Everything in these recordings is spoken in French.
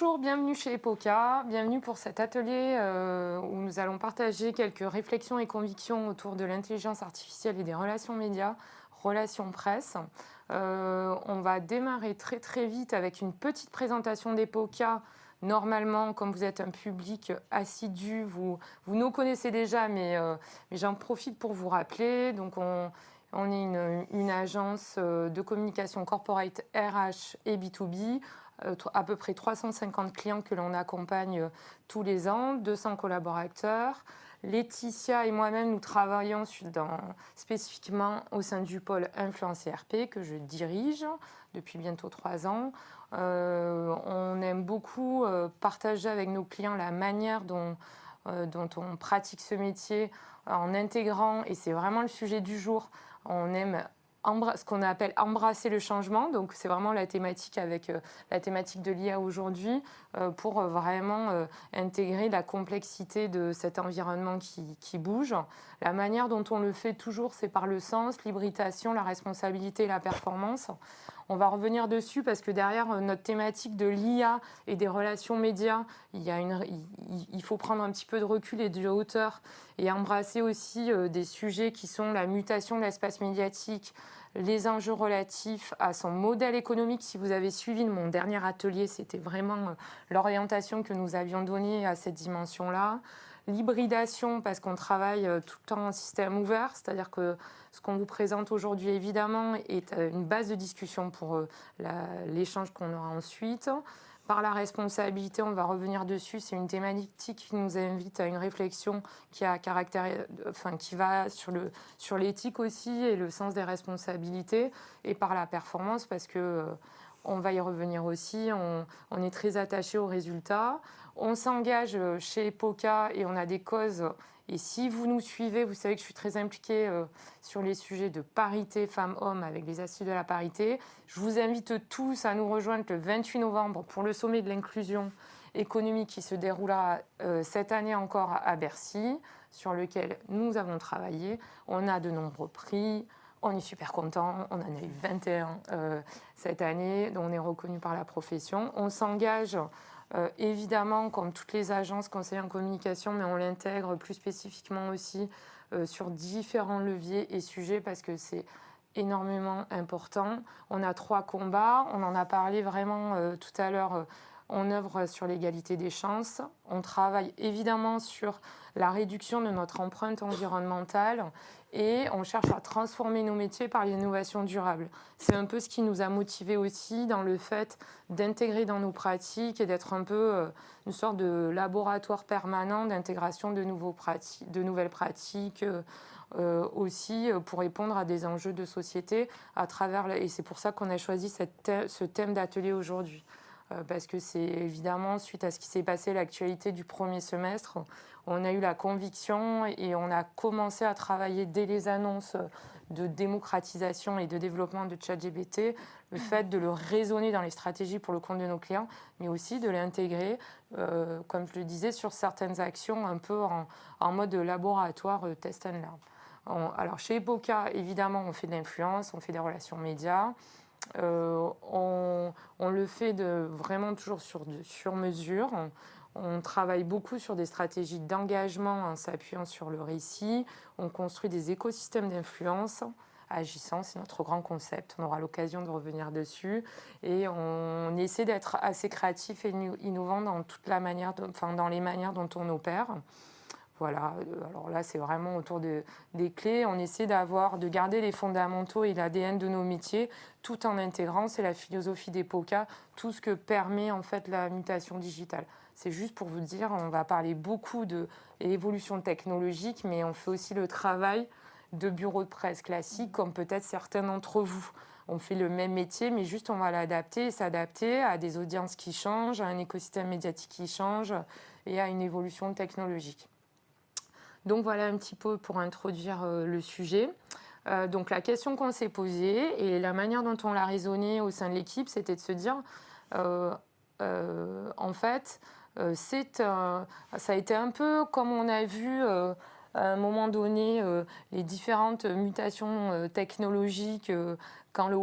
Bonjour, bienvenue chez Epoca, bienvenue pour cet atelier où nous allons partager quelques réflexions et convictions autour de l'intelligence artificielle et des relations médias, relations presse. On va démarrer très très vite avec une petite présentation d'Epoca. Normalement, comme vous êtes un public assidu, vous nous connaissez déjà, mais j'en profite pour vous rappeler. Donc, on est une agence de communication corporate RH et B2B, à peu près 350 clients que l'on accompagne tous les ans, 200 collaborateurs. Laetitia et moi-même, nous travaillons spécifiquement au sein du pôle Influence et RP que je dirige depuis bientôt 3 ans. On aime beaucoup partager avec nos clients la manière dont on pratique ce métier en intégrant, et c'est vraiment le sujet du jour, on aime ce qu'on appelle embrasser le changement. Donc, c'est vraiment la thématique avec la thématique de l'IA aujourd'hui pour vraiment intégrer la complexité de cet environnement qui bouge. La manière dont on le fait toujours, c'est par le sens, l'hybridation, la responsabilité et la performance. On va revenir dessus parce que derrière notre thématique de l'IA et des relations médias, il faut prendre un petit peu de recul et de hauteur et embrasser aussi des sujets qui sont la mutation de l'espace médiatique, les enjeux relatifs à son modèle économique. Si vous avez suivi mon dernier atelier, c'était vraiment l'orientation que nous avions donnée à cette dimension-là. L'hybridation, parce qu'on travaille tout le temps en système ouvert, c'est-à-dire que ce qu'on vous présente aujourd'hui, évidemment, est une base de discussion pour l'échange qu'on aura ensuite. Par la responsabilité, on va revenir dessus, c'est une thématique qui nous invite à une réflexion qui va sur l'éthique aussi et le sens des responsabilités, et par la performance, parce que on va y revenir aussi, on est très attaché aux résultats. On s'engage chez Epoca et on a des causes. Et si vous nous suivez, vous savez que je suis très impliquée sur les sujets de parité femmes-hommes avec les assises de la parité. Je vous invite tous à nous rejoindre le 28 novembre pour le sommet de l'inclusion économique qui se déroulera cette année encore à Bercy, sur lequel nous avons travaillé. On a de nombreux prix. On est super content, on en a eu 21 cette année, dont on est reconnu par la profession. On s'engage évidemment, comme toutes les agences conseillères en communication, mais on l'intègre plus spécifiquement aussi sur différents leviers et sujets parce que c'est énormément important. On a 3 combats, on en a parlé vraiment tout à l'heure. On œuvre sur l'égalité des chances. On travaille évidemment sur la réduction de notre empreinte environnementale et on cherche à transformer nos métiers par l'innovation durable. C'est un peu ce qui nous a motivés aussi dans le fait d'intégrer dans nos pratiques et d'être un peu une sorte de laboratoire permanent d'intégration de nouvelles pratiques aussi pour répondre à des enjeux de société à travers... Et c'est pour ça qu'on a choisi ce thème d'atelier aujourd'hui. Parce que c'est évidemment, suite à ce qui s'est passé, l'actualité du premier semestre, on a eu la conviction et on a commencé à travailler dès les annonces de démocratisation et de développement de ChatGPT, le fait de le raisonner dans les stratégies pour le compte de nos clients, mais aussi de l'intégrer, comme je le disais, sur certaines actions un peu en mode laboratoire test and learn. Alors chez Epoca, évidemment, on fait de l'influence, on fait des relations médias. On le fait vraiment toujours sur mesure. On travaille beaucoup sur des stratégies d'engagement en s'appuyant sur le récit. On construit des écosystèmes d'influence agissant, c'est notre grand concept. On aura l'occasion de revenir dessus. Et on essaie d'être assez créatif et innovant dans dans les manières dont on opère. Voilà, alors là, c'est vraiment autour des clés. On essaie de garder les fondamentaux et l'ADN de nos métiers tout en intégrant, c'est la philosophie d'Epoca, tout ce que permet en fait la mutation digitale. C'est juste pour vous dire, on va parler beaucoup de l'évolution technologique, mais on fait aussi le travail de bureau de presse classique, comme peut-être certains d'entre vous. On fait le même métier, mais juste on va l'adapter et s'adapter à des audiences qui changent, à un écosystème médiatique qui change et à une évolution technologique. Donc voilà un petit peu pour introduire le sujet. Donc la question qu'on s'est posée et la manière dont on l'a raisonnée au sein de l'équipe, c'était de se dire, en fait, ça a été un peu comme on a vu à un moment donné les différentes mutations technologiques. Quand le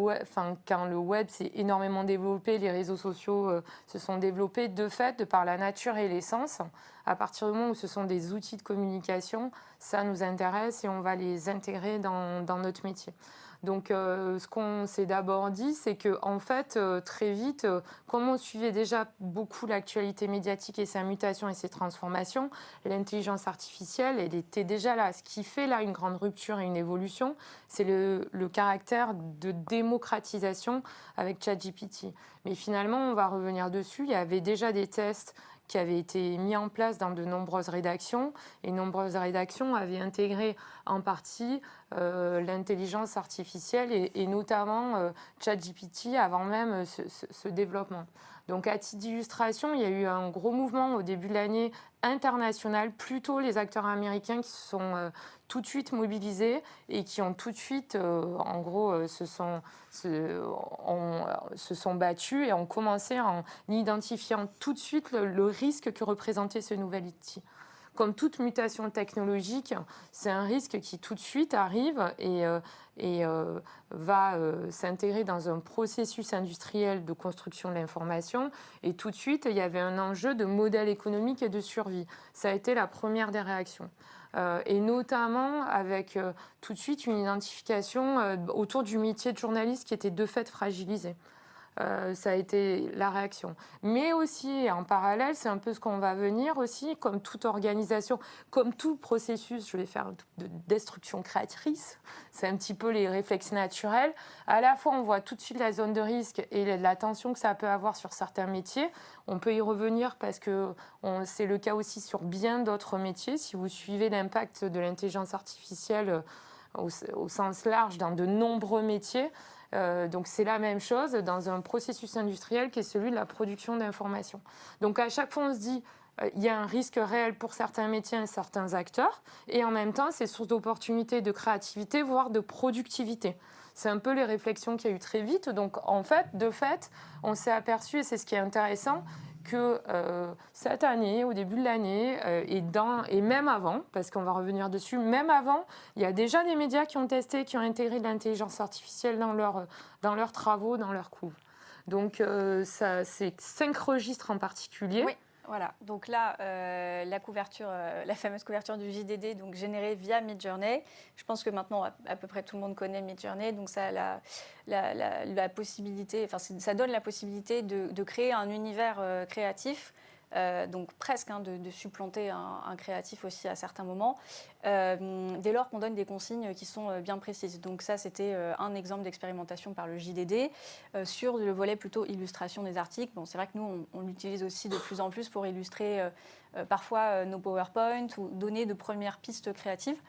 web s'est énormément développé, les réseaux sociaux se sont développés de fait, de par la nature et l'essence. À partir du moment où ce sont des outils de communication, ça nous intéresse et on va les intégrer dans notre métier. Donc, ce qu'on s'est d'abord dit, c'est qu'en fait, très vite, comme on suivait déjà beaucoup l'actualité médiatique et sa mutation et ses transformations, l'intelligence artificielle, elle était déjà là. Ce qui fait là une grande rupture et une évolution, c'est le caractère de démocratisation avec ChatGPT. Mais finalement, on va revenir dessus. Il y avait déjà des tests qui avaient été mis en place dans de nombreuses rédactions, et nombreuses rédactions avaient intégré en partie l'intelligence artificielle et notamment ChatGPT avant même ce développement. Donc à titre d'illustration, il y a eu un gros mouvement au début de l'année international, plutôt les acteurs américains qui se sont tout de suite mobilisés et qui ont tout de suite, en gros, se sont battus et ont commencé en identifiant tout de suite le risque que représentait ce nouvel outil. Comme toute mutation technologique, c'est un risque qui tout de suite arrive et va s'intégrer dans un processus industriel de construction de l'information. Et tout de suite, il y avait un enjeu de modèle économique et de survie. Ça a été la première des réactions. Et notamment avec tout de suite une identification autour du métier de journaliste qui était de fait fragilisé. Ça a été la réaction. Mais aussi, en parallèle, c'est un peu ce qu'on va venir aussi, comme toute organisation, comme tout processus, je vais faire de destruction créatrice, c'est un petit peu les réflexes naturels. À la fois, on voit tout de suite la zone de risque et la tension que ça peut avoir sur certains métiers. On peut y revenir parce que c'est le cas aussi sur bien d'autres métiers. Si vous suivez l'impact de l'intelligence artificielle au sens large dans de nombreux métiers, donc c'est la même chose dans un processus industriel qui est celui de la production d'informations. Donc à chaque fois on se dit il y a un risque réel pour certains métiers et certains acteurs, et en même temps c'est source d'opportunités, de créativité, voire de productivité. C'est un peu les réflexions qu'il y a eu très vite. Donc en fait, de fait, on s'est aperçu, et c'est ce qui est intéressant, que cette année, au début de l'année, et même avant, parce qu'on va revenir dessus, même avant, il y a déjà des médias qui ont testé, qui ont intégré de l'intelligence artificielle dans leurs travaux, dans leurs couves. Donc, c'est 5 registres en particulier. Oui. Voilà, donc là, la fameuse couverture du JDD, donc générée via Midjourney. Je pense que maintenant, à peu près tout le monde connaît Midjourney, donc ça a la possibilité, enfin, ça donne la possibilité de créer un univers créatif. Donc presque de supplanter un créatif aussi à certains moments, dès lors qu'on donne des consignes qui sont bien précises. Donc ça, c'était un exemple d'expérimentation par le JDD. Sur le volet plutôt illustration des articles, bon, c'est vrai que nous, on l'utilise aussi de plus en plus pour illustrer parfois nos PowerPoint ou donner de premières pistes créatives.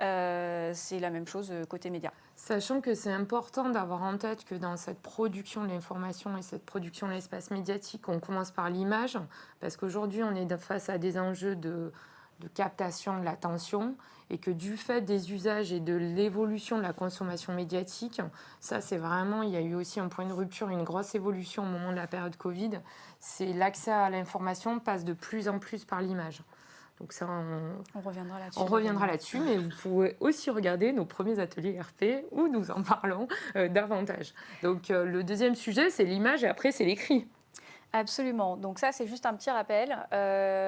C'est la même chose côté média. Sachant que c'est important d'avoir en tête que dans cette production de l'information et cette production de l'espace médiatique, on commence par l'image, parce qu'aujourd'hui, on est face à des enjeux de captation de l'attention, et que du fait des usages et de l'évolution de la consommation médiatique, ça c'est vraiment, il y a eu aussi un point de rupture, une grosse évolution au moment de la période Covid, c'est l'accès à l'information passe de plus en plus par l'image. Donc ça, on reviendra là-dessus. On reviendra là-dessus, mais vous pouvez aussi regarder nos premiers ateliers RP où nous en parlons davantage. Donc le deuxième sujet, c'est l'image et après, c'est l'écrit. Absolument. Donc ça, c'est juste un petit rappel.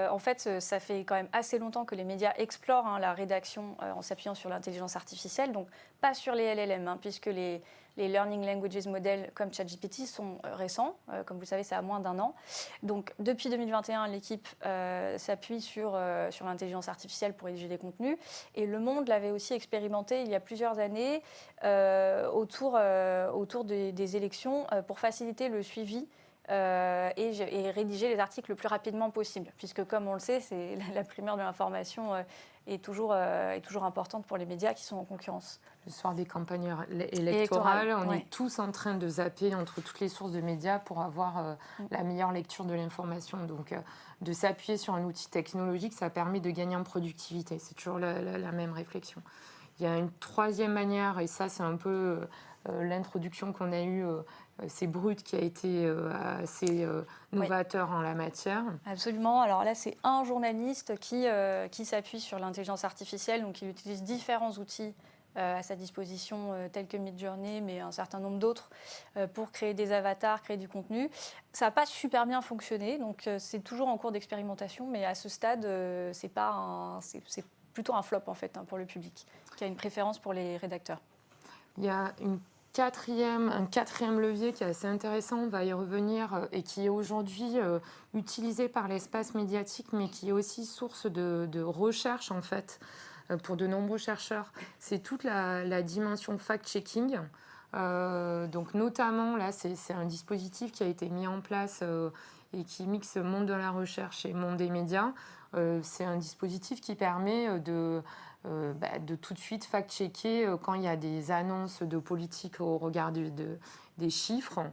En fait, ça fait quand même assez longtemps que les médias explorent la rédaction en s'appuyant sur l'intelligence artificielle. Donc pas sur les LLM, puisque les Learning Languages Models comme ChatGPT sont récents. Comme vous le savez, c'est à moins d'un an. Donc depuis 2021, l'équipe s'appuie sur l'intelligence artificielle pour rédiger des contenus. Et Le Monde l'avait aussi expérimenté il y a plusieurs années autour des élections pour faciliter le suivi et rédiger les articles le plus rapidement possible, puisque comme on le sait, la primeur de l'information est toujours importante pour les médias qui sont en concurrence. Le soir des campagnes électorales, on est tous en train de zapper entre toutes les sources de médias pour avoir la meilleure lecture de l'information. Donc de s'appuyer sur un outil technologique, ça permet de gagner en productivité. C'est toujours la même réflexion. Il y a une troisième manière, et ça c'est un peu l'introduction qu'on a eue c'est Brut qui a été assez novateur en la matière. Absolument. Alors là, c'est un journaliste qui s'appuie sur l'intelligence artificielle, donc il utilise différents outils à sa disposition, tels que Midjourney, mais un certain nombre d'autres, pour créer des avatars, créer du contenu. Ça n'a pas super bien fonctionné, donc c'est toujours en cours d'expérimentation, mais à ce stade, c'est plutôt un flop en fait, hein, pour le public, qui a une préférence pour les rédacteurs. Il y a un quatrième levier qui est assez intéressant, on va y revenir, et qui est aujourd'hui utilisé par l'espace médiatique, mais qui est aussi source de recherche en fait pour de nombreux chercheurs. C'est toute la dimension fact-checking. Donc notamment, là, c'est un dispositif qui a été mis en place et qui mixe monde de la recherche et monde des médias. C'est un dispositif qui permet de tout de suite fact-checker quand il y a des annonces de politique au regard des chiffres.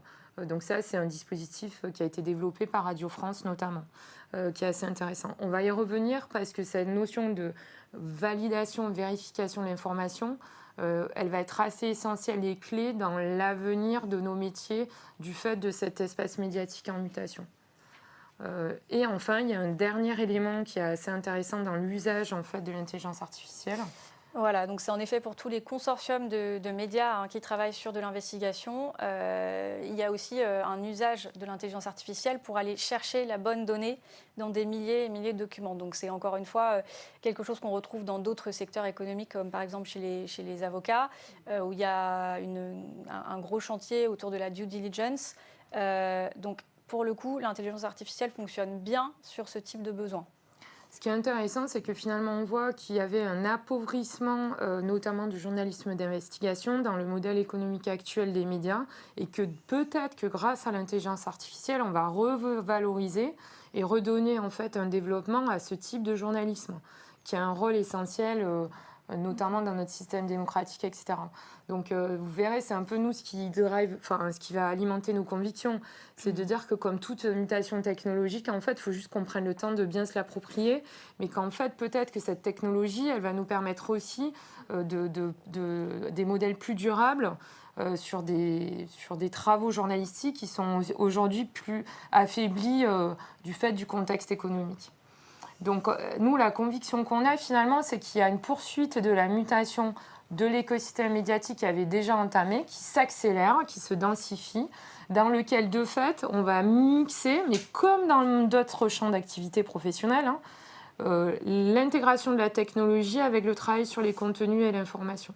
Donc ça, c'est un dispositif qui a été développé par Radio France notamment, qui est assez intéressant. On va y revenir parce que cette notion de validation, vérification de l'information, elle va être assez essentielle et clé dans l'avenir de nos métiers du fait de cet espace médiatique en mutation. Et enfin, il y a un dernier élément qui est assez intéressant dans l'usage en fait, de l'intelligence artificielle. Voilà, donc c'est en effet pour tous les consortiums de médias, hein, qui travaillent sur de l'investigation. Il y a aussi un usage de l'intelligence artificielle pour aller chercher la bonne donnée dans des milliers et milliers de documents. Donc c'est encore une fois quelque chose qu'on retrouve dans d'autres secteurs économiques, comme par exemple chez les avocats, où il y a un gros chantier autour de la due diligence. Donc pour le coup, l'intelligence artificielle fonctionne bien sur ce type de besoin. Ce qui est intéressant, c'est que finalement, on voit qu'il y avait un appauvrissement, notamment du journalisme d'investigation, dans le modèle économique actuel des médias, et que peut-être que grâce à l'intelligence artificielle, on va revaloriser et redonner en fait un développement à ce type de journalisme, qui a un rôle essentiel, notamment dans notre système démocratique, etc. Donc, vous verrez, c'est un peu nous ce qui va alimenter nos convictions. C'est de dire que comme toute mutation technologique, en fait, il faut juste qu'on prenne le temps de bien se l'approprier, mais qu'en fait, peut-être que cette technologie, elle va nous permettre aussi des modèles plus durables sur des travaux journalistiques qui sont aujourd'hui plus affaiblis du fait du contexte économique. Donc, nous, la conviction qu'on a finalement, c'est qu'il y a une poursuite de la mutation de l'écosystème médiatique qui avait déjà entamé, qui s'accélère, qui se densifie, dans lequel, de fait, on va mixer, mais comme dans d'autres champs d'activité professionnelle, l'intégration de la technologie avec le travail sur les contenus et l'information.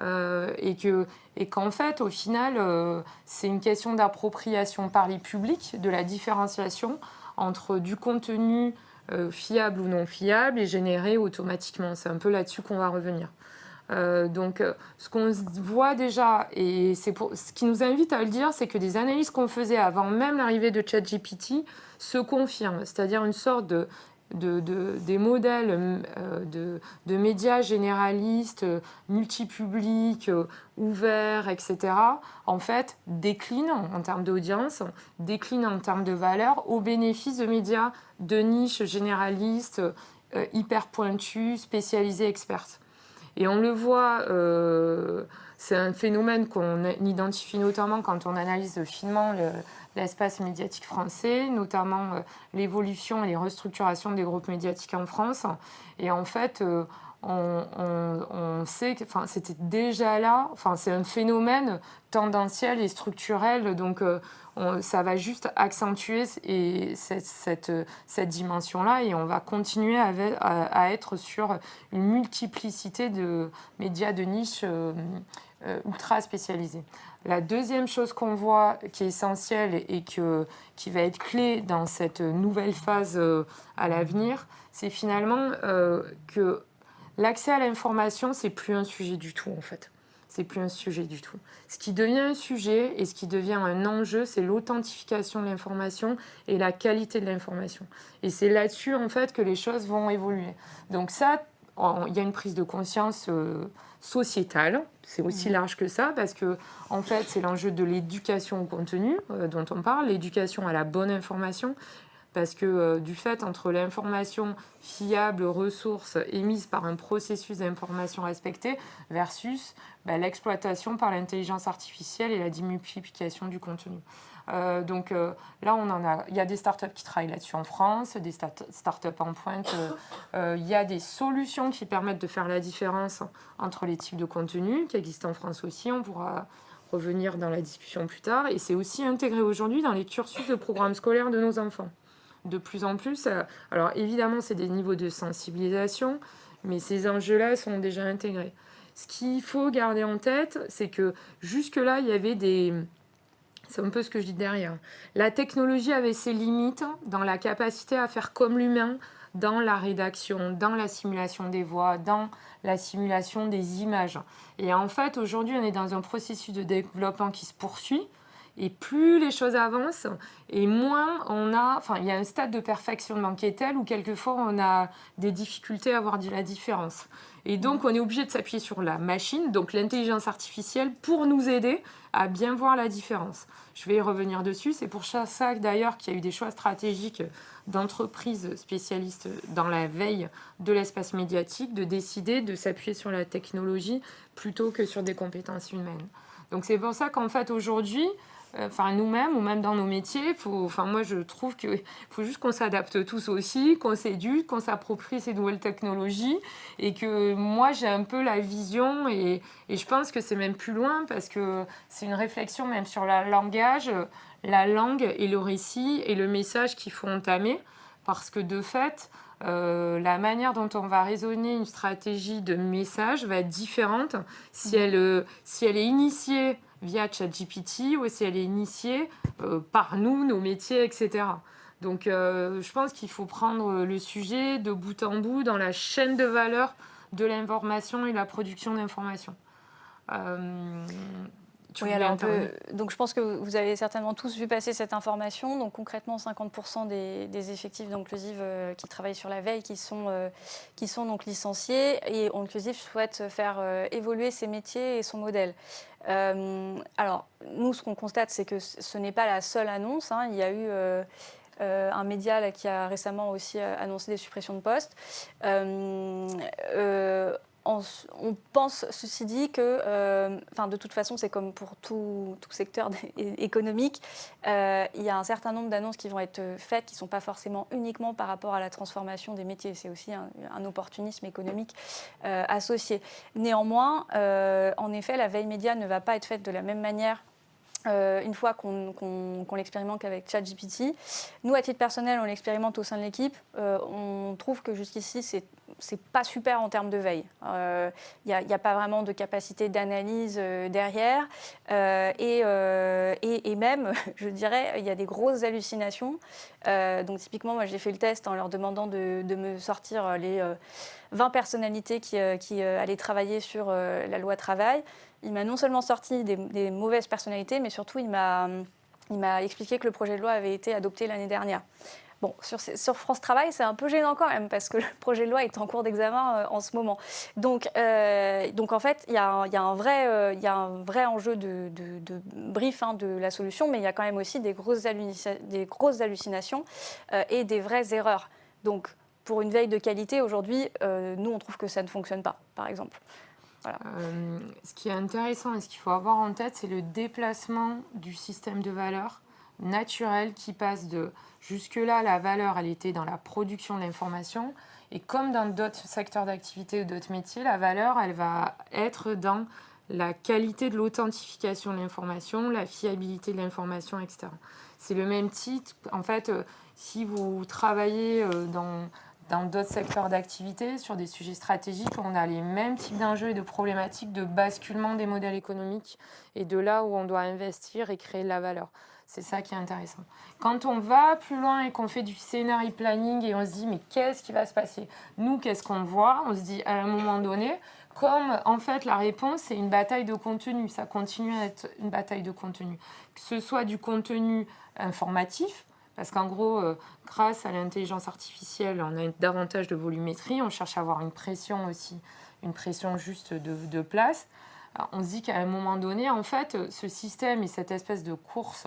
Et qu'en fait, au final, c'est une question d'appropriation par les publics, de la différenciation entre du contenu fiable ou non fiable et généré automatiquement. C'est un peu là-dessus qu'on va revenir. Donc, ce qu'on voit déjà, et ce qui nous invite à le dire, c'est que des analyses qu'on faisait avant même l'arrivée de ChatGPT se confirment, c'est-à-dire une sorte des modèles de médias généralistes, multipublics, ouverts, etc., en fait, déclinent en termes d'audience, déclinent en termes de valeur au bénéfice de médias de niche généralistes, hyper pointus, spécialisés, experts. Et on le voit, c'est un phénomène qu'on identifie notamment quand on analyse finement l'espace médiatique français, notamment l'évolution et les restructurations des groupes médiatiques en France. Et en fait, on sait que c'était déjà là, c'est un phénomène tendanciel et structurel, donc ça va juste accentuer cette dimension-là et on va continuer à être sur une multiplicité de médias de niche ultra spécialisés. La deuxième chose qu'on voit qui est essentielle et qui va être clé dans cette nouvelle phase à l'avenir, c'est finalement que l'accès à l'information, c'est plus un sujet du tout en fait. C'est plus un sujet du tout. Ce qui devient un sujet et ce qui devient un enjeu, c'est l'authentification de l'information et la qualité de l'information. Et c'est là-dessus en fait que les choses vont évoluer. Donc ça, il y a une prise de conscience sociétale. C'est aussi large que ça parce que en fait, c'est l'enjeu de l'éducation au contenu dont on parle, l'éducation à la bonne information. parce que du fait entre l'information fiable, ressource émise par un processus d'information respecté versus l'exploitation par l'intelligence artificielle et la démultiplication du contenu. Donc là, il y a des startups qui travaillent là-dessus en France, des startups en pointe. Il y a des solutions qui permettent de faire la différence entre les types de contenus qui existent en France aussi. On pourra revenir dans la discussion plus tard. Et c'est aussi intégré aujourd'hui dans les cursus de programmes scolaires de nos enfants. De plus en plus, alors évidemment, c'est des niveaux de sensibilisation, mais ces enjeux-là sont déjà intégrés. Ce qu'il faut garder en tête, c'est que jusque-là, il y avait des... C'est un peu ce que je dis derrière. La technologie avait ses limites dans la capacité à faire comme l'humain dans la rédaction, dans la simulation des voix, dans la simulation des images. Et en fait, aujourd'hui, on est dans un processus de développement qui se poursuit. Et plus les choses avancent, et moins on a... Enfin, il y a un stade de perfectionnement qui est tel où quelquefois on a des difficultés à voir la différence. Et donc, on est obligé de s'appuyer sur la machine, donc l'intelligence artificielle, pour nous aider à bien voir la différence. Je vais y revenir dessus. C'est pour ça d'ailleurs qu'il y a eu des choix stratégiques d'entreprises spécialistes dans la veille de l'espace médiatique de décider de s'appuyer sur la technologie plutôt que sur des compétences humaines. Donc c'est pour ça qu'en fait aujourd'hui, nous-mêmes ou même dans nos métiers, moi je trouve qu'il faut juste qu'on s'adapte tous aussi, qu'on s'éduque, qu'on s'approprie ces nouvelles technologies et que moi j'ai un peu la vision et je pense que c'est même plus loin parce que c'est une réflexion même sur le langage, la langue et le récit et le message qu'il faut entamer parce que de fait, la manière dont on va raisonner une stratégie de message va être différente si elle est initiée via ChatGPT ou si elle est initiée par nous, nos métiers, etc. Donc je pense qu'il faut prendre le sujet de bout en bout dans la chaîne de valeur de l'information et la production d'informations. Oui, alors donc je pense que vous avez certainement tous vu passer cette information. Donc concrètement, 50% des effectifs d'Onclusive qui travaillent sur la veille qui sont donc licenciés et Onclusive souhaite faire évoluer ses métiers et son modèle. Alors nous, ce qu'on constate, c'est que ce n'est pas la seule annonce. Hein. Il y a eu un média là, qui a récemment aussi annoncé des suppressions de postes. On pense, ceci dit, que de toute façon, c'est comme pour tout secteur économique, il y a un certain nombre d'annonces qui vont être faites, qui ne sont pas forcément uniquement par rapport à la transformation des métiers. C'est aussi un opportunisme économique associé. Néanmoins, en effet, la veille média ne va pas être faite de la même manière une fois qu'on l'expérimente avec ChatGPT. Nous, à titre personnel, on l'expérimente au sein de l'équipe. On trouve que jusqu'ici, c'est pas super en termes de veille. Il n'y a pas vraiment de capacité d'analyse derrière. Et même, je dirais, il y a des grosses hallucinations. Donc typiquement, moi, j'ai fait le test en leur demandant de me sortir les 20 personnalités qui allaient travailler sur la loi travail. Il m'a non seulement sorti des mauvaises personnalités, mais surtout, il m'a expliqué que le projet de loi avait été adopté l'année dernière. Bon, sur France Travail, c'est un peu gênant quand même, parce que le projet de loi est en cours d'examen en ce moment. Donc en fait, il y a un vrai enjeu de brief de la solution, mais il y a quand même aussi des grosses hallucinations et des vraies erreurs. Donc, pour une veille de qualité, aujourd'hui, nous, on trouve que ça ne fonctionne pas, par exemple. Voilà. Ce qui est intéressant et ce qu'il faut avoir en tête, c'est le déplacement du système de valeur naturel qui passe de... Jusque-là, la valeur, elle était dans la production de l'information. Et comme dans d'autres secteurs d'activité ou d'autres métiers, la valeur, elle va être dans la qualité de l'authentification de l'information, la fiabilité de l'information, etc. C'est le même titre. En fait, si vous travaillez dans d'autres secteurs d'activité, sur des sujets stratégiques, on a les mêmes types d'enjeux et de problématiques de basculement des modèles économiques et de là où on doit investir et créer de la valeur. C'est ça qui est intéressant. Quand on va plus loin et qu'on fait du scénario planning et on se dit mais qu'est-ce qui va se passer ? Nous, qu'est-ce qu'on voit ? On se dit à un moment donné, comme en fait la réponse c'est une bataille de contenu, ça continue à être une bataille de contenu. Que ce soit du contenu informatif, parce qu'en gros, grâce à l'intelligence artificielle, on a davantage de volumétrie, on cherche à avoir une pression aussi, une pression juste de place. Alors, on se dit qu'à un moment donné, en fait, ce système et cette espèce de course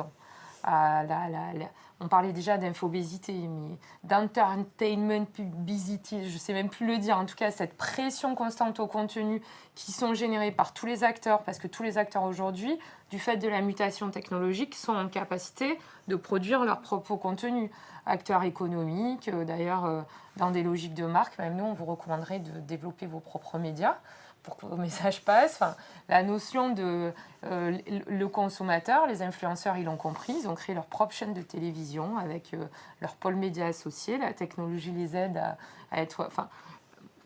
on parlait déjà d'infobésité, mais d'entertainment publicity, je ne sais même plus le dire, en tout cas cette pression constante au contenu qui sont générés par tous les acteurs, parce que tous les acteurs aujourd'hui, du fait de la mutation technologique, sont en capacité de produire leur propre contenu. Acteurs économiques, d'ailleurs, dans des logiques de marque, même nous, on vous recommanderait de développer vos propres médias pour que vos messages passent. Enfin, la notion de le consommateur, les influenceurs, ils l'ont compris, ils ont créé leur propre chaîne de télévision avec leur pôle média associé. La technologie les aide à être... Enfin,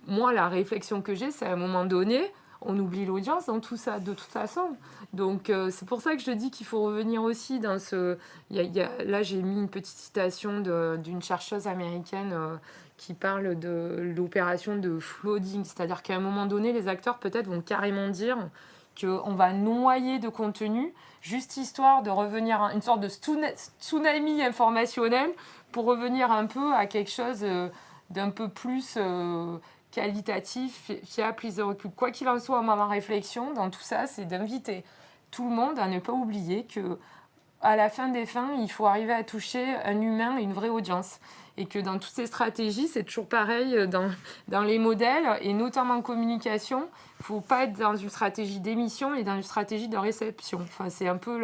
moi, la réflexion que j'ai, c'est à un moment donné, on oublie l'audience dans tout ça, de toute façon. Donc, c'est pour ça que je dis qu'il faut revenir aussi dans ce... Là, j'ai mis une petite citation d'une chercheuse américaine qui parle de l'opération de flooding. C'est-à-dire qu'à un moment donné, les acteurs peut-être vont carrément dire qu'on va noyer de contenu, juste histoire de revenir à une sorte de tsunami informationnel pour revenir un peu à quelque chose d'un peu plus... qualitatif, fiable, prise de recul. Quoi qu'il en soit, ma réflexion dans tout ça, c'est d'inviter tout le monde à ne pas oublier que à la fin des fins, il faut arriver à toucher un humain et une vraie audience. Et que dans toutes ces stratégies, c'est toujours pareil dans les modèles, et notamment en communication, il ne faut pas être dans une stratégie d'émission, mais dans une stratégie de réception. Enfin, c'est un peu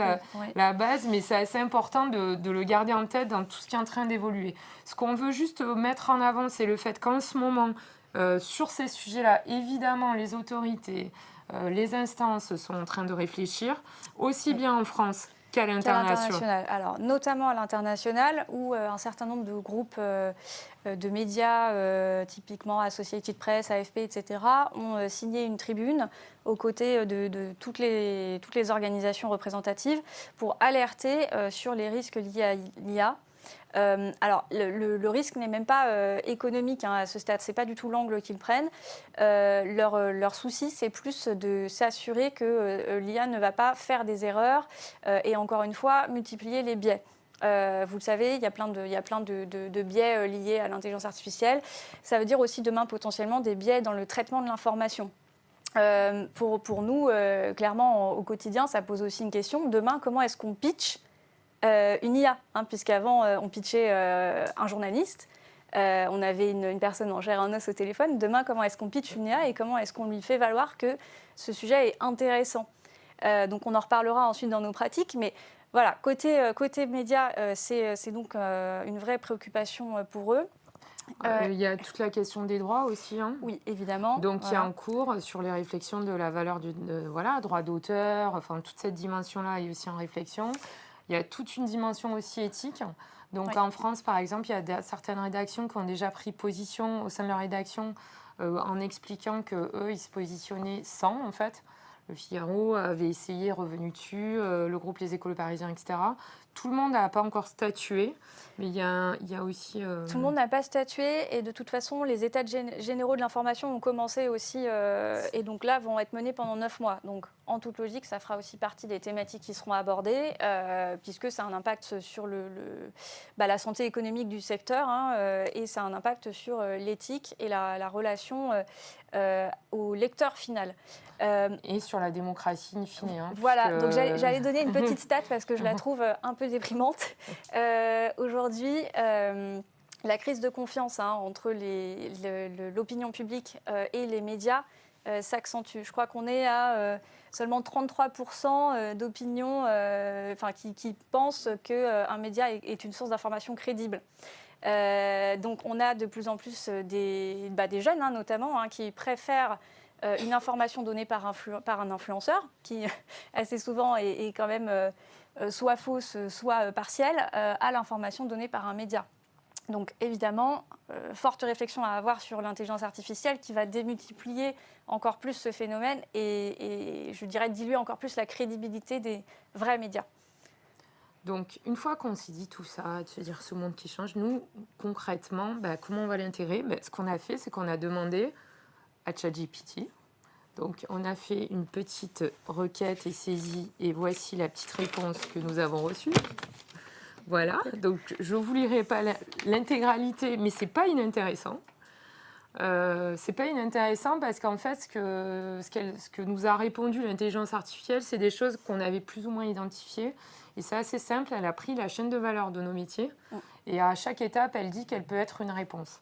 la base, mais c'est assez important de le garder en tête dans tout ce qui est en train d'évoluer. Ce qu'on veut juste mettre en avant, c'est le fait qu'en ce moment, sur ces sujets-là, évidemment, les autorités, les instances sont en train de réfléchir, aussi bien en France qu'à l'international. Alors, notamment à l'international, où un certain nombre de groupes de médias, typiquement Associated Press, AFP, etc., ont signé une tribune aux côtés de toutes les organisations représentatives pour alerter sur les risques liés à l'IA. Alors, le risque n'est même pas économique à ce stade, ce n'est pas du tout l'angle qu'ils prennent. Leur souci, c'est plus de s'assurer que l'IA ne va pas faire des erreurs et encore une fois, multiplier les biais. Vous le savez, il y a plein de biais liés à l'intelligence artificielle. Ça veut dire aussi demain potentiellement des biais dans le traitement de l'information. Pour nous, clairement, au quotidien, ça pose aussi une question. Demain, comment est-ce qu'on pitch une IA, puisqu'avant, on pitchait un journaliste, on avait une personne en chair et en os au téléphone. Demain, comment est-ce qu'on pitch une IA et comment est-ce qu'on lui fait valoir que ce sujet est intéressant? Donc, on en reparlera ensuite dans nos pratiques, mais voilà, côté médias, c'est donc une vraie préoccupation pour eux. Il y a toute la question des droits aussi. Oui, évidemment. Donc, il y a en cours sur les réflexions de la valeur du droit d'auteur, enfin, toute cette dimension-là est aussi en réflexion. Il y a toute une dimension aussi éthique. Donc, en France, par exemple, il y a certaines rédactions qui ont déjà pris position au sein de leur rédaction en expliquant qu'eux, ils se positionnaient sans, en fait. Le Figaro avait essayé, revenu dessus, le groupe Les Échos, Le Parisien, etc. Tout le monde n'a pas encore statué, mais il y a aussi... Tout le monde n'a pas statué, et de toute façon, les états généraux de l'information ont commencé aussi, et donc là, vont être menés pendant 9 mois. Donc, en toute logique, ça fera aussi partie des thématiques qui seront abordées, puisque ça a un impact sur la santé économique du secteur, et ça a un impact sur l'éthique et la relation au lecteur final. Et sur la démocratie in fine. Voilà, donc j'allais donner une petite stat parce que je la trouve un peu déprimante. Aujourd'hui, la crise de confiance entre l'opinion publique et les médias s'accentue. Je crois qu'on est à seulement 33% d'opinion qui pensent qu'un média est une source d'information crédible. Donc on a de plus en plus des jeunes notamment qui préfèrent une information donnée par un influenceur qui assez souvent est quand même soit fausse, soit partielle, à l'information donnée par un média. Donc évidemment, forte réflexion à avoir sur l'intelligence artificielle qui va démultiplier encore plus ce phénomène et je dirais diluer encore plus la crédibilité des vrais médias. Donc, une fois qu'on s'est dit tout ça, de se dire ce monde qui change, nous, concrètement, comment on va l'intégrer? Ce qu'on a fait, c'est qu'on a demandé à ChatGPT. Donc, on a fait une petite requête et saisie, et voici la petite réponse que nous avons reçue. Voilà, donc je ne vous lirai pas l'intégralité, mais ce n'est pas inintéressant. C'est pas inintéressant parce qu'en fait, ce que nous a répondu l'intelligence artificielle, c'est des choses qu'on avait plus ou moins identifiées. Et c'est assez simple, elle a pris la chaîne de valeur de nos métiers et à chaque étape, elle dit qu'elle peut être une réponse.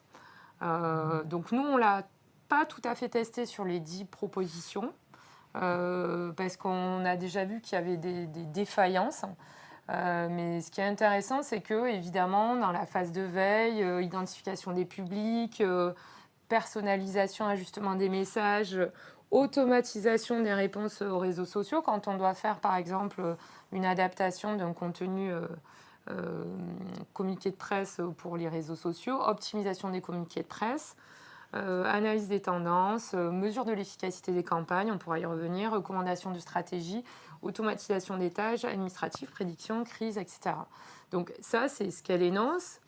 Donc nous, on l'a pas tout à fait testé sur les 10 propositions parce qu'on a déjà vu qu'il y avait des défaillances. Mais ce qui est intéressant, c'est que, évidemment, dans la phase de veille, identification des publics, personnalisation, ajustement des messages, automatisation des réponses aux réseaux sociaux, quand on doit faire, par exemple, une adaptation d'un contenu communiqué de presse pour les réseaux sociaux, optimisation des communiqués de presse, analyse des tendances, mesure de l'efficacité des campagnes, on pourra y revenir, recommandation de stratégie, automatisation des tâches administratives, prédiction, crise, etc. Donc ça, c'est ce qu'elle énonce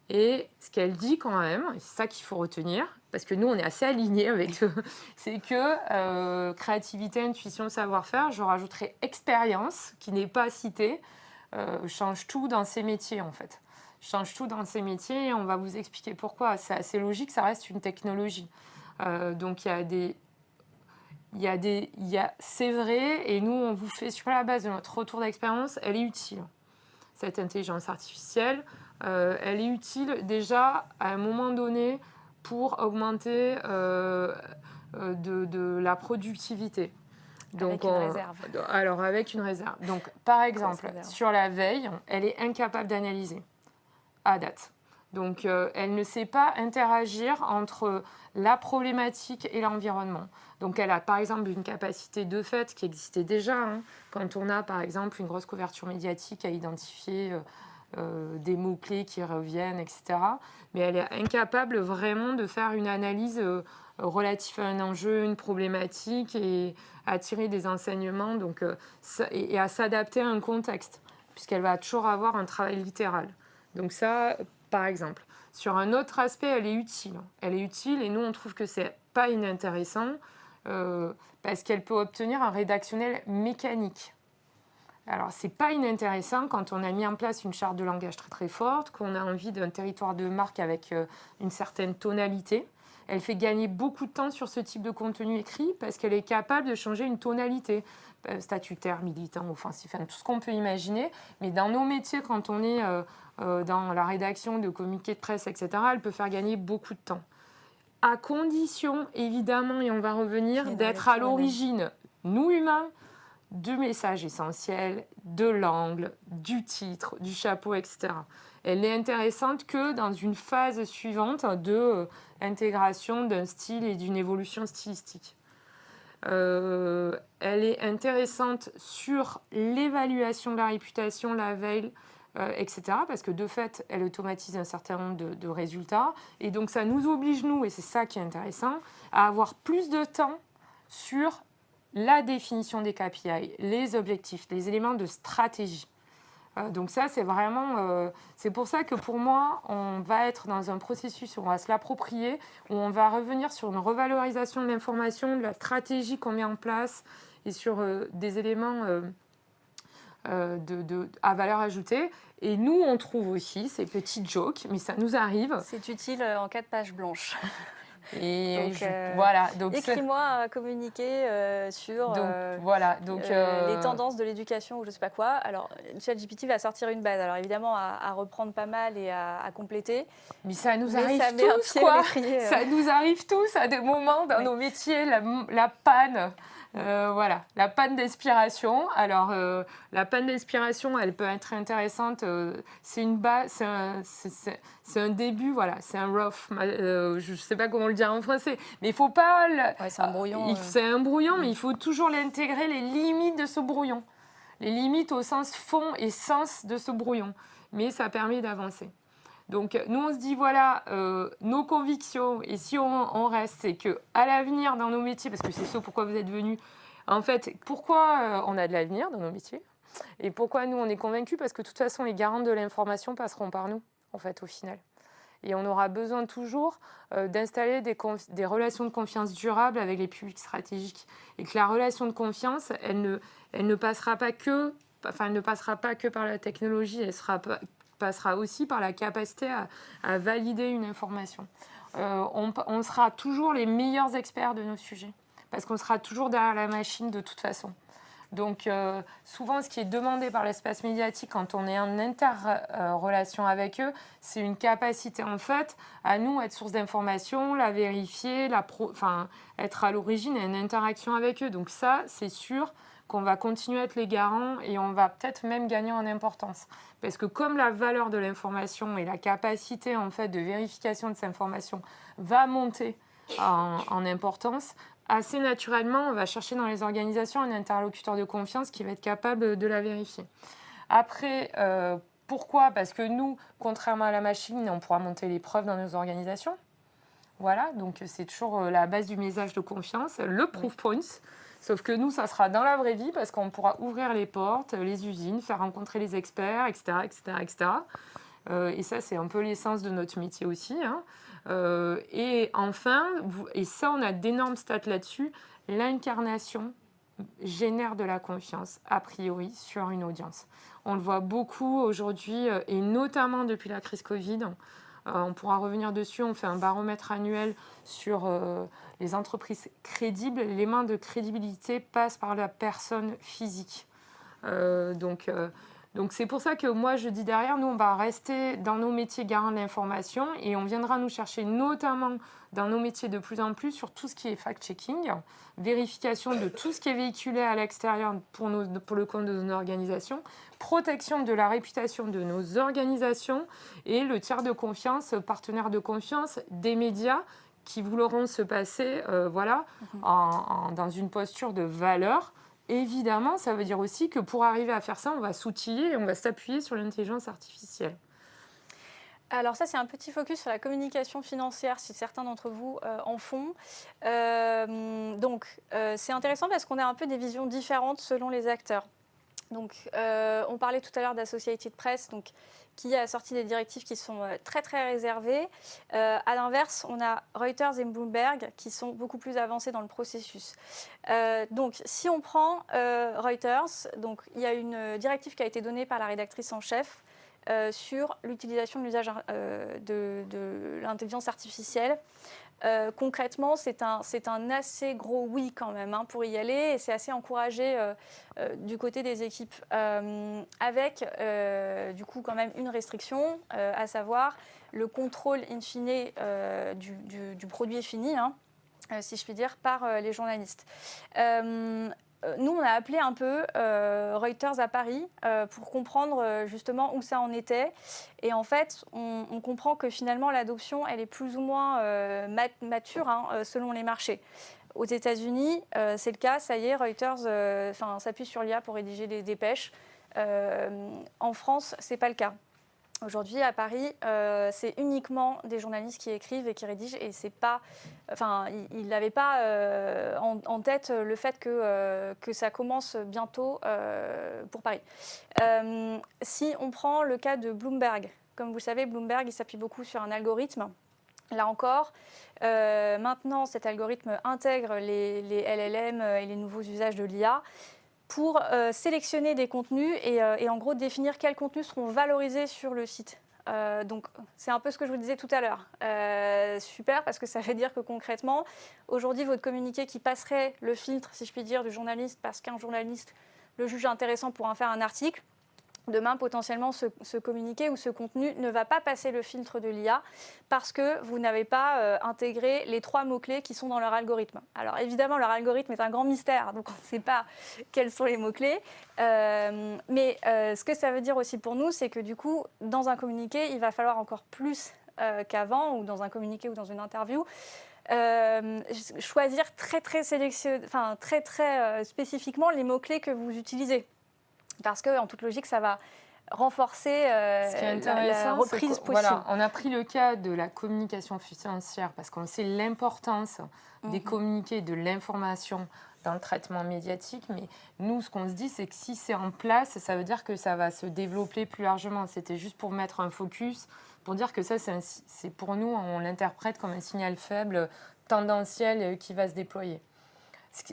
et ce qu'elle dit quand même, et c'est ça qu'il faut retenir, parce que nous, on est assez alignés avec eux, c'est que créativité, intuition, savoir-faire, je rajouterai expérience, qui n'est pas citée, change tout dans ces métiers en fait. Change tout dans ces métiers et on va vous expliquer pourquoi. C'est assez logique, ça reste une technologie. Donc c'est vrai, et nous on vous fait sur la base de notre retour d'expérience, elle est utile. Cette intelligence artificielle, elle est utile déjà à un moment donné pour augmenter de la productivité. Donc, avec une réserve. Alors, avec une réserve. Donc, par exemple, sur la veille, elle est incapable d'analyser à date. Donc, elle ne sait pas interagir entre la problématique et l'environnement. Donc, elle a par exemple une capacité de fait qui existait déjà. Quand on a par exemple une grosse couverture médiatique à identifier des mots-clés qui reviennent, etc. Mais elle est incapable vraiment de faire une analyse relative à un enjeu, une problématique et à tirer des enseignements donc, et à s'adapter à un contexte, puisqu'elle va toujours avoir un travail littéral. Donc ça, par exemple. Sur un autre aspect, elle est utile. Elle est utile et nous, on trouve que c'est pas inintéressant parce qu'elle peut obtenir un rédactionnel mécanique. Alors, c'est pas inintéressant quand on a mis en place une charte de langage très très forte, qu'on a envie d'un territoire de marque avec une certaine tonalité. Elle fait gagner beaucoup de temps sur ce type de contenu écrit parce qu'elle est capable de changer une tonalité statutaire, militant, offensif, enfin, tout ce qu'on peut imaginer. Mais dans nos métiers, quand on est dans la rédaction de communiqués de presse, etc., elle peut faire gagner beaucoup de temps. À condition, évidemment, et on va revenir, d'être à l'origine, nous humains, du message essentiel, de l'angle, du titre, du chapeau, etc. Elle n'est intéressante que dans une phase suivante de intégration d'un style et d'une évolution stylistique. Elle est intéressante sur l'évaluation de la réputation, la veille, etc. Parce que de fait, elle automatise un certain nombre de résultats. Et donc ça nous oblige, nous, et c'est ça qui est intéressant, à avoir plus de temps sur la définition des KPI, les objectifs, les éléments de stratégie. Donc ça, c'est vraiment... c'est pour ça que pour moi, on va être dans un processus où on va se l'approprier, où on va revenir sur une revalorisation de l'information, de la stratégie qu'on met en place et sur des éléments à valeur ajoutée. Et nous, on trouve aussi ces petits jokes, mais ça nous arrive. C'est utile en cas de page blanche. Et voilà. Donc écris-moi un communiqué sur les tendances de l'éducation ou je ne sais pas quoi. Alors, ChatGPT va sortir une base. Alors, évidemment, à reprendre pas mal et à compléter. Mais ça nous arrive tous, quoi. Ça nous arrive tous à des moments dans nos métiers, la panne. Voilà, la panne d'inspiration. Alors, la panne d'inspiration, elle peut être intéressante. C'est une base, c'est un début, voilà, c'est un rough. Je ne sais pas comment le dire en français, mais il faut pas. C'est un brouillon. C'est un brouillon, mais il faut toujours l'intégrer, les limites de ce brouillon, les limites au sens fond et sens de ce brouillon. Mais ça permet d'avancer. Donc, nous, on se dit, voilà, nos convictions, et si on reste, c'est qu'à l'avenir, dans nos métiers, parce que c'est ce pourquoi vous êtes venus, en fait, pourquoi on a de l'avenir dans nos métiers et pourquoi nous, on est convaincus, parce que de toute façon, les garantes de l'information passeront par nous, en fait, au final. Et on aura besoin toujours d'installer des relations de confiance durables avec les publics stratégiques. Et que la relation de confiance, elle ne passera pas que par la technologie, elle passera aussi par la capacité à valider une information. on sera toujours les meilleurs experts de nos sujets, parce qu'on sera toujours derrière la machine de toute façon. Donc souvent, ce qui est demandé par l'espace médiatique quand on est en interrelation avec eux, c'est une capacité en fait à nous être source d'information, la vérifier, être à l'origine et une interaction avec eux. Donc ça, c'est sûr qu'on va continuer à être les garants et on va peut-être même gagner en importance. Parce que comme la valeur de l'information et la capacité en fait de vérification de cette information va monter en importance, assez naturellement, on va chercher dans les organisations un interlocuteur de confiance qui va être capable de la vérifier. Après, pourquoi ? Parce que nous, contrairement à la machine, on pourra monter les preuves dans nos organisations. Voilà, donc c'est toujours la base du message de confiance, le proof points. Sauf que nous, ça sera dans la vraie vie parce qu'on pourra ouvrir les portes, les usines, faire rencontrer les experts, etc. etc., etc. Et ça, c'est un peu l'essence de notre métier aussi. Hein. Et enfin, et ça, on a d'énormes stats là-dessus, l'incarnation génère de la confiance, a priori, sur une audience. On le voit beaucoup aujourd'hui, et notamment depuis la crise Covid. On pourra revenir dessus, on fait un baromètre annuel sur les entreprises crédibles. L'élément de crédibilité passe par la personne physique. Donc c'est pour ça que moi je dis derrière, nous on va rester dans nos métiers garants de l'information et on viendra nous chercher notamment dans nos métiers de plus en plus sur tout ce qui est fact-checking, vérification de tout ce qui est véhiculé à l'extérieur pour le compte de nos organisations, protection de la réputation de nos organisations et le tiers de confiance, partenaire de confiance des médias qui voudront se passer dans une posture de valeur. Évidemment, ça veut dire aussi que pour arriver à faire ça, on va s'outiller et on va s'appuyer sur l'intelligence artificielle. Alors ça, c'est un petit focus sur la communication financière, si certains d'entre vous en font. C'est intéressant parce qu'on a un peu des visions différentes selon les acteurs. Donc, on parlait tout à l'heure d'Associated Press, donc, qui a sorti des directives qui sont très très réservées. À l'inverse, on a Reuters et Bloomberg qui sont beaucoup plus avancés dans le processus. Donc, si on prend Reuters, donc, il y a une directive qui a été donnée par la rédactrice en chef sur l'utilisation de l'usage de l'intelligence artificielle. Concrètement, c'est un assez gros oui quand même pour y aller et c'est assez encouragé du côté des équipes avec du coup quand même une restriction, à savoir le contrôle in fine du produit fini, si je puis dire, par les journalistes. Nous, on a appelé un peu Reuters à Paris pour comprendre justement où ça en était. Et en fait, on comprend que finalement, l'adoption, elle est plus ou moins mature selon les marchés. Aux États-Unis, c'est le cas, ça y est, Reuters s'appuie sur l'IA pour rédiger des dépêches. En France, ce n'est pas le cas. Aujourd'hui, à Paris, c'est uniquement des journalistes qui écrivent et qui rédigent et c'est pas, il n'avait pas en tête le fait que ça commence bientôt pour Paris. Si on prend le cas de Bloomberg, comme vous le savez, Bloomberg, il s'appuie beaucoup sur un algorithme. Là encore, maintenant, cet algorithme intègre les LLM et les nouveaux usages de l'IA pour sélectionner des contenus et en gros définir quels contenus seront valorisés sur le site. Donc c'est un peu ce que je vous disais tout à l'heure. Super, parce que ça veut dire que concrètement, aujourd'hui, votre communiqué qui passerait le filtre, si je puis dire, du journaliste, parce qu'un journaliste le juge intéressant pour en faire un article, demain, potentiellement, ce communiqué ou ce contenu ne va pas passer le filtre de l'IA parce que vous n'avez pas intégré les 3 mots-clés qui sont dans leur algorithme. Alors, évidemment, leur algorithme est un grand mystère, donc on ne sait pas quels sont les mots-clés. Mais ce que ça veut dire aussi pour nous, c'est que du coup, dans un communiqué, il va falloir encore plus qu'avant, ou dans un communiqué ou dans une interview, choisir très spécifiquement les mots-clés que vous utilisez. Parce qu'en toute logique, ça va renforcer la reprise possible. Voilà, on a pris le cas de la communication financière parce qu'on sait l'importance des communiqués, de l'information dans le traitement médiatique. Mais nous, ce qu'on se dit, c'est que si c'est en place, ça veut dire que ça va se développer plus largement. C'était juste pour mettre un focus, pour dire que ça, c'est pour nous, on l'interprète comme un signal faible, tendanciel qui va se déployer.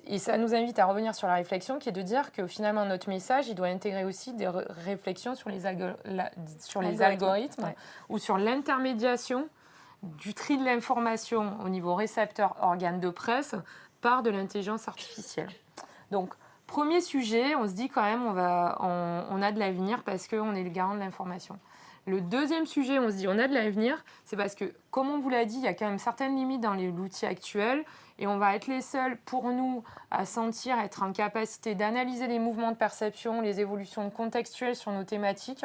Et ça nous invite à revenir sur la réflexion qui est de dire que finalement notre message, il doit intégrer aussi des réflexions sur les algorithmes ou sur l'intermédiation du tri de l'information au niveau récepteur organe de presse par de l'intelligence artificielle. Donc, premier sujet, on se dit quand même on a de l'avenir parce qu'on est le garant de l'information. Le deuxième sujet, on se dit on a de l'avenir, c'est parce que, comme on vous l'a dit, il y a quand même certaines limites dans l'outil actuel et on va être les seuls, pour nous, à sentir, être en capacité d'analyser les mouvements de perception, les évolutions contextuelles sur nos thématiques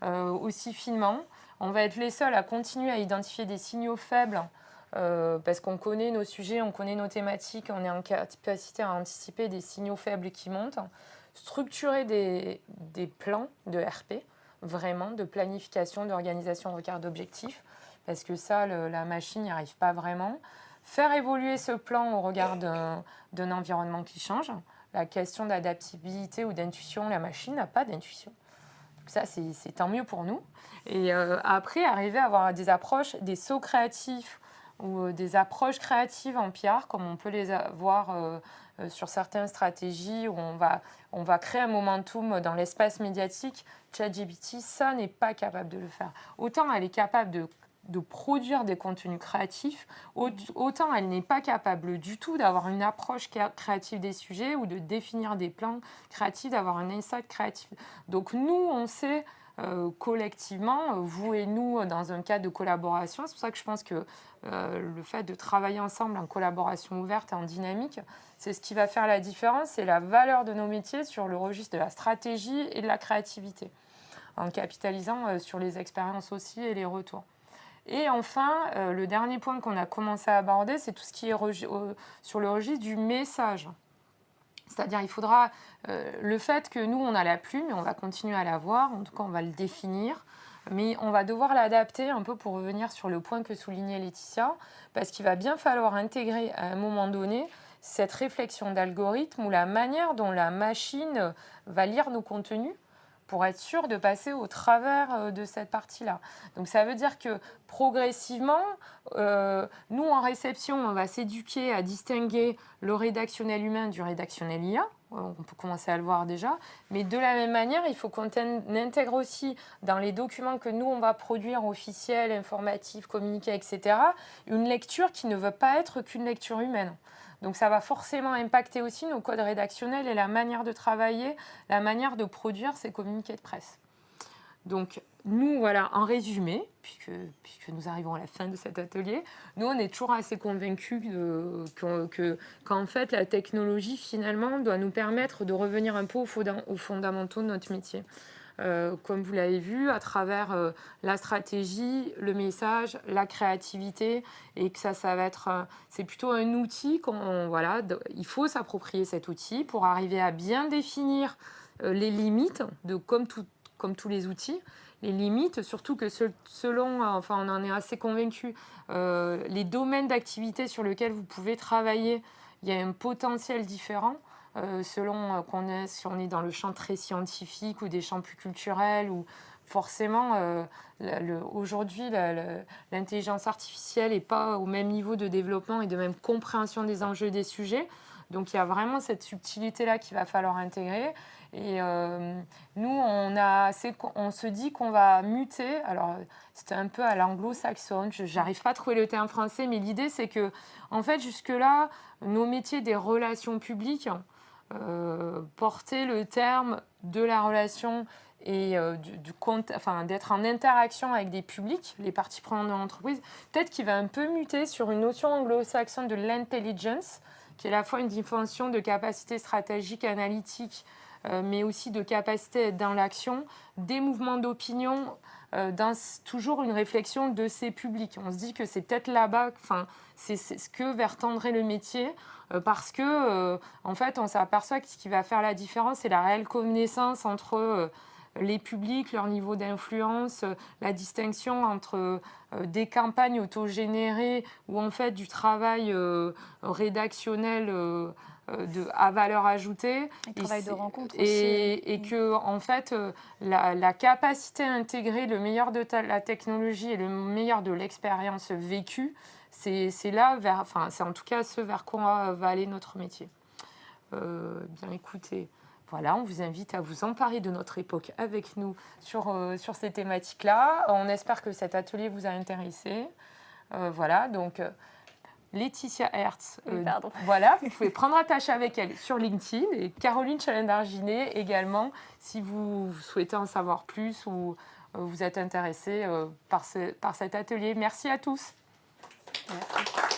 aussi finement. On va être les seuls à continuer à identifier des signaux faibles parce qu'on connaît nos sujets, on connaît nos thématiques, on est en capacité à anticiper des signaux faibles qui montent, structurer des plans de RP, vraiment, de planification, d'organisation, regard d'objectifs, parce que ça, la machine n'y arrive pas vraiment. Faire évoluer ce plan au regard d'un environnement qui change. La question d'adaptabilité ou d'intuition, la machine n'a pas d'intuition. Ça, c'est tant mieux pour nous. Et après, arriver à avoir des approches, des sauts créatifs ou des approches créatives en PR, comme on peut les avoir sur certaines stratégies où on va créer un momentum dans l'espace médiatique. ChatGPT, ça n'est pas capable de le faire. Autant elle est capable de produire des contenus créatifs, autant elle n'est pas capable du tout d'avoir une approche créative des sujets ou de définir des plans créatifs, d'avoir un insight créatif. Donc nous, on sait collectivement, vous et nous, dans un cadre de collaboration, c'est pour ça que je pense que le fait de travailler ensemble en collaboration ouverte et en dynamique, c'est ce qui va faire la différence, c'est la valeur de nos métiers sur le registre de la stratégie et de la créativité, en capitalisant sur les expériences aussi et les retours. Et enfin, le dernier point qu'on a commencé à aborder, c'est tout ce qui est sur le registre du message. C'est-à-dire, il faudra le fait que nous, on a la plume, et on va continuer à l'avoir, en tout cas, on va le définir, mais on va devoir l'adapter un peu pour revenir sur le point que soulignait Laetitia, parce qu'il va bien falloir intégrer à un moment donné cette réflexion d'algorithme ou la manière dont la machine va lire nos contenus pour être sûr de passer au travers de cette partie-là. Donc ça veut dire que progressivement, nous en réception, on va s'éduquer à distinguer le rédactionnel humain du rédactionnel IA. On peut commencer à le voir déjà. Mais de la même manière, il faut qu'on intègre aussi dans les documents que nous, on va produire, officiels, informatifs, communiqués, etc., une lecture qui ne veut pas être qu'une lecture humaine. Donc ça va forcément impacter aussi nos codes rédactionnels et la manière de travailler, la manière de produire ces communiqués de presse. Donc nous, voilà, en résumé, puisque nous arrivons à la fin de cet atelier, nous, on est toujours assez convaincus qu'en fait, la technologie, finalement, doit nous permettre de revenir un peu aux fondamentaux de notre métier. Comme vous l'avez vu, à travers la stratégie, le message, la créativité, et que ça va être, c'est plutôt un outil. Voilà, il faut s'approprier cet outil pour arriver à bien définir les limites, comme tous les outils, les limites, surtout que selon, enfin on en est assez convaincu, les domaines d'activité sur lesquels vous pouvez travailler, il y a un potentiel différent. Selon si on est dans le champ très scientifique ou des champs plus culturels, ou forcément aujourd'hui l'intelligence artificielle n'est pas au même niveau de développement et de même compréhension des enjeux des sujets. Donc il y a vraiment cette subtilité-là qu'il va falloir intégrer. Et nous, on se dit qu'on va muter. Alors, c'était un peu à l'anglo-saxonne. Je n'arrive pas à trouver le terme français, mais l'idée, c'est que, en fait, jusque-là, nos métiers des relations publiques portaient le terme de la relation et d'être en interaction avec des publics, les parties prenantes de l'entreprise. Peut-être qu'il va un peu muter sur une notion anglo-saxonne de l'intelligence, qui est à la fois une dimension de capacité stratégique, analytique, mais aussi de capacité dans l'action, des mouvements d'opinion, toujours une réflexion de ces publics. On se dit que c'est peut-être là-bas, c'est ce que vers tendrait le métier, parce que en fait, on s'aperçoit que ce qui va faire la différence, c'est la réelle connaissance entre les publics, leur niveau d'influence, la distinction entre des campagnes autogénérées ou en fait du travail rédactionnel à valeur ajoutée. Le travail de rencontre aussi. Et Que, en fait, la capacité à intégrer le meilleur de la technologie et le meilleur de l'expérience vécue, c'est là, c'est en tout cas ce vers quoi va aller notre métier. Bien écoutez, voilà, on vous invite à vous emparer de notre époque avec nous sur ces thématiques-là. On espère que cet atelier vous a intéressé. Voilà, donc Laetitia Hertz, Pardon. voilà, vous pouvez prendre attache avec elle sur LinkedIn, et Caroline Chalendar-Ginet également, si vous souhaitez en savoir plus ou vous êtes intéressé par cet atelier. Merci à tous. Merci.